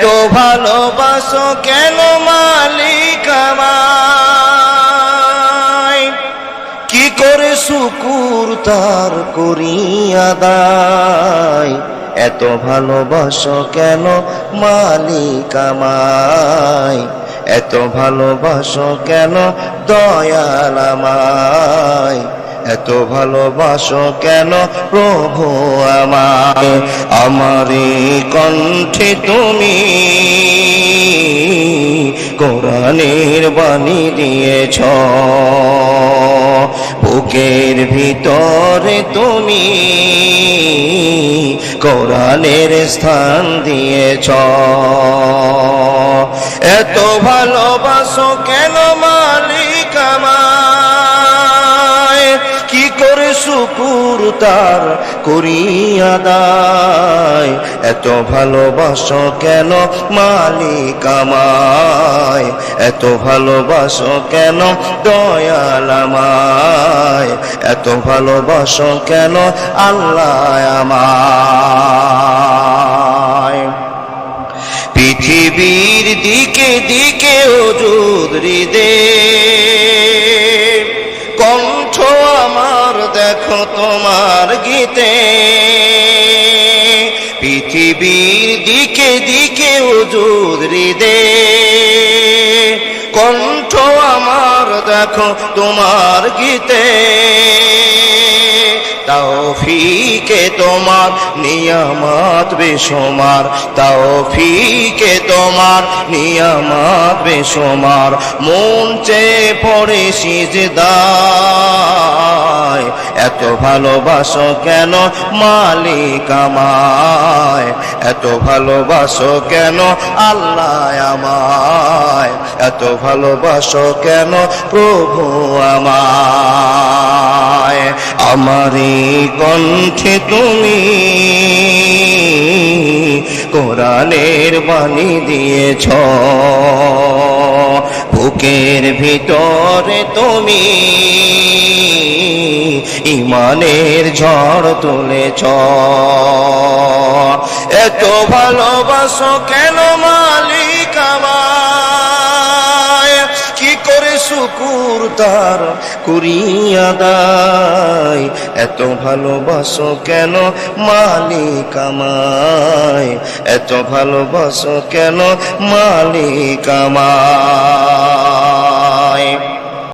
এত ভালোবাসো কেন মালিক আমায়, কি করে শুকুর তার করি আদায়। এত ভালোবাসো কেন মালিক আমায়, এত ভালোবাসো কেন দয়াল আমায়, এত ভালোবাসো কেন প্রভু আমায়। আমারি কণ্ঠে তুমি কোরআনের বাণী দিয়েছ, বুকের ভিতরে তুমি কোরআনের স্থান দিয়েছ। এত ভালোবাসো কেন মালিক আমায়, কি করে শুকুর তার করি আদায়। এত ভালোবাসো কেন মালিক আমায়, এত ভালোবাসো কেন দয়াল আমায়, এত ভালোবাসো কেন আল্লাহ আমায়। পৃথিবীর দিকে দিকে ওজুদ হৃদে, কণ্ঠ আমার দেখো তোমার গীতে। পৃথিবীর দিকে দিকে ওজুদ হৃদে, কণ্ঠ আমার দেখো তোমার গীতে। তৌফিকে তোমার নিয়ামত বেশুমার, তৌফিকে তোমার নিয়ামত বেশুমার। মন চেয়ে পড়ে সিজদায়, এত ভালোবাসো কেন মালিক আমায়, এত ভালোবাসো কেন আল্লাহ আমায়, এত ভালোবাসো কেন প্রভু আমায়। আমারি কণ্ঠে তুমি কোরআনের বাণী দিয়েছ, বুকের ভিতরে তুমি ইমানের ঝড় তুলেছ। এত ভালোবাসো কেন মালিক আমায়, কি করে শুকুর তার করি আদায়। এত ভালোবাসো কেন মালিক আমায়, এত ভালোবাসো কেন মালিক আমায়।